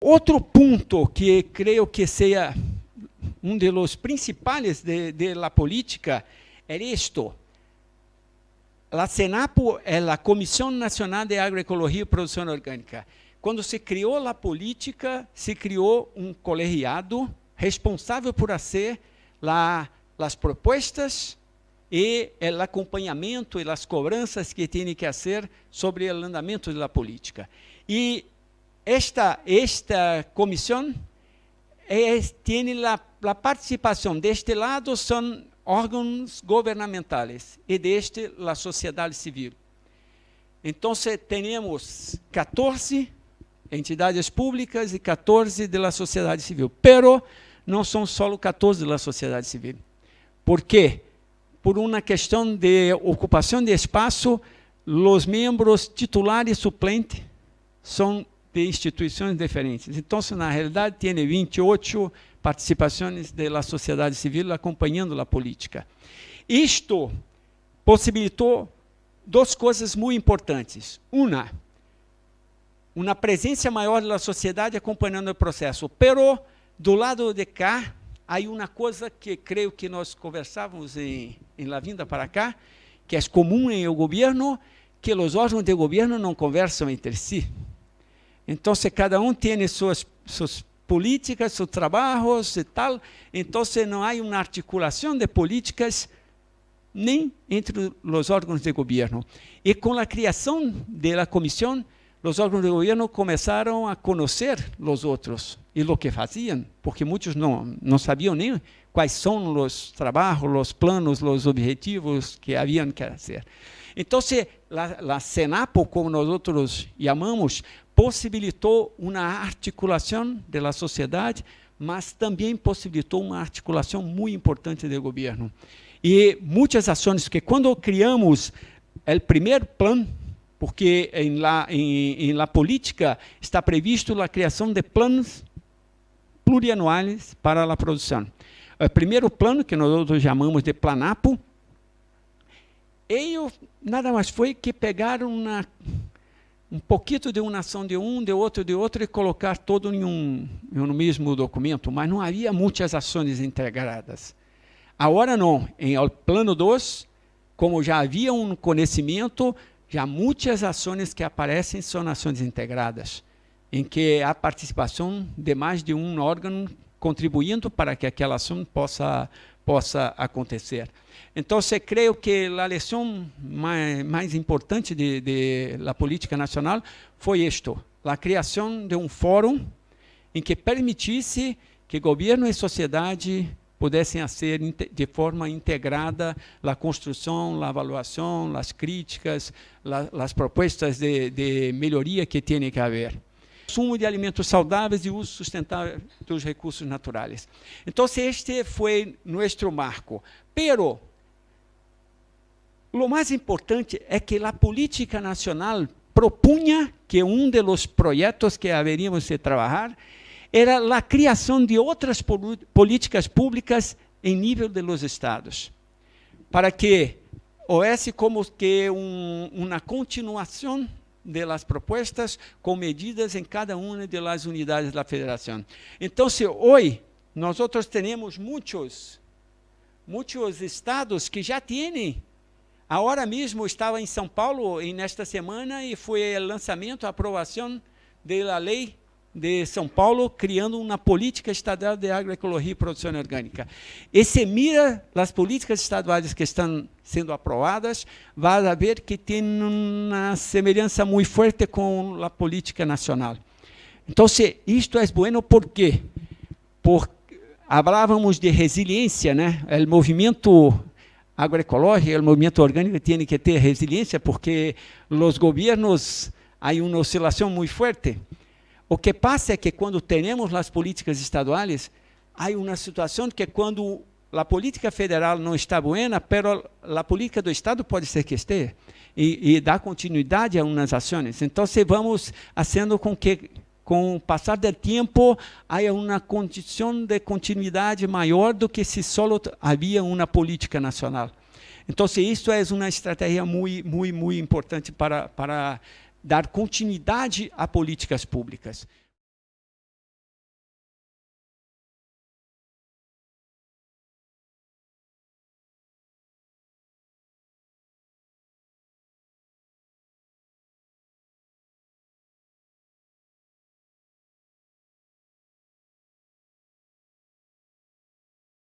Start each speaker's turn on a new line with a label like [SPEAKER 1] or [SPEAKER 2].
[SPEAKER 1] Outro ponto que creio que seja um dos principais de la política é isto. A CENAPO é a Comissão Nacional de Agroecologia e Produção Orgânica. Quando se criou a política, se criou um colegiado responsável por fazer as propostas e o acompanhamento e as cobranças que tem que fazer sobre o andamento da política. E esta comissão tem a participação deste lado, são órgãos governamentais, e deste, a sociedade civil. Então, temos 14 entidades públicas e 14 da sociedade civil, pero não são só 14 da sociedade civil. Por quê? Por uma questão de ocupação de espaço, os membros titulares e suplentes são de instituições diferentes. Então, na realidade, tem 28 participações da sociedade civil acompanhando a política. Isto possibilitou duas coisas muito importantes. Uma presença maior da sociedade acompanhando o processo. Pero, do lado de cá, há uma coisa que creio que nós conversávamos em la vinda para cá, que é comum em o governo, que os órgãos de governo não conversam entre si. Então, cada tem suas políticas, seus trabalhos e tal, então não há uma articulação de políticas nem entre os órgãos de governo. E com a criação da comissão, os órgãos de governo começaram a conhecer os outros e o que faziam, porque muitos não sabiam nem quais são os trabalhos, os planos, os objetivos que haviam que fazer. Então, a CENAPO, como nós outros chamamos, possibilitou uma articulação da sociedade, mas também possibilitou uma articulação muito importante do governo. E muitas ações que, quando criamos o primeiro plano, porque em la política está previsto a criação de planos plurianuais para a produção. O primeiro plano, que nós chamamos de Planapo, eles nada mais foi que pegar um pouquinho de uma ação de outro e colocar todo no mesmo documento, mas não havia muitas ações integradas. Agora não, em o plano 2, como já havia um conhecimento, já muitas ações que aparecem são ações integradas, em que há participação de mais de um órgão contribuindo para que aquela ação possa acontecer. Então, creio que a lição mais importante da política nacional foi isto, a criação de um fórum em que permitisse que governo e sociedade pudessem fazer de forma integrada a construção, a avaliação, as críticas, as propostas de melhoria que tem que haver. Consumo de alimentos saudáveis e uso sustentável dos recursos naturais. Então, este foi nosso marco. Pero, o mais importante é que a política nacional propunha que dos projetos que haveríamos de trabalhar era a criação de outras políticas públicas em nível de los estados, para que houvesse como que uma continuação de las propuestas com medidas em cada uma das unidades da federação. Então, hoje nós temos muitos estados que já têm. Agora mesmo estava em São Paulo nesta semana e foi o lançamento, a aprovação da lei de São Paulo, criando uma política estadual de agroecologia e produção orgânica. E se mira as políticas estaduais que estão sendo aprovadas, vai ver que tem uma semelhança muito forte com a política nacional. Então, isto é bueno, ¿por quê? Porque falávamos de resiliência, né? O movimento agroecológico, o movimento orgânico tem que ter resiliência, porque os governos, há uma oscilação muito forte. O que passa é que quando temos as políticas estaduais, há uma situação que quando a política federal não está boa, pero a política do Estado pode ser que esteja, e dá continuidade a umas ações. Então, vamos fazendo com que, com o passar do tempo, há uma condição de continuidade maior do que se só havia uma política nacional. Então, isso é uma estratégia muito importante para dar continuidade a políticas públicas.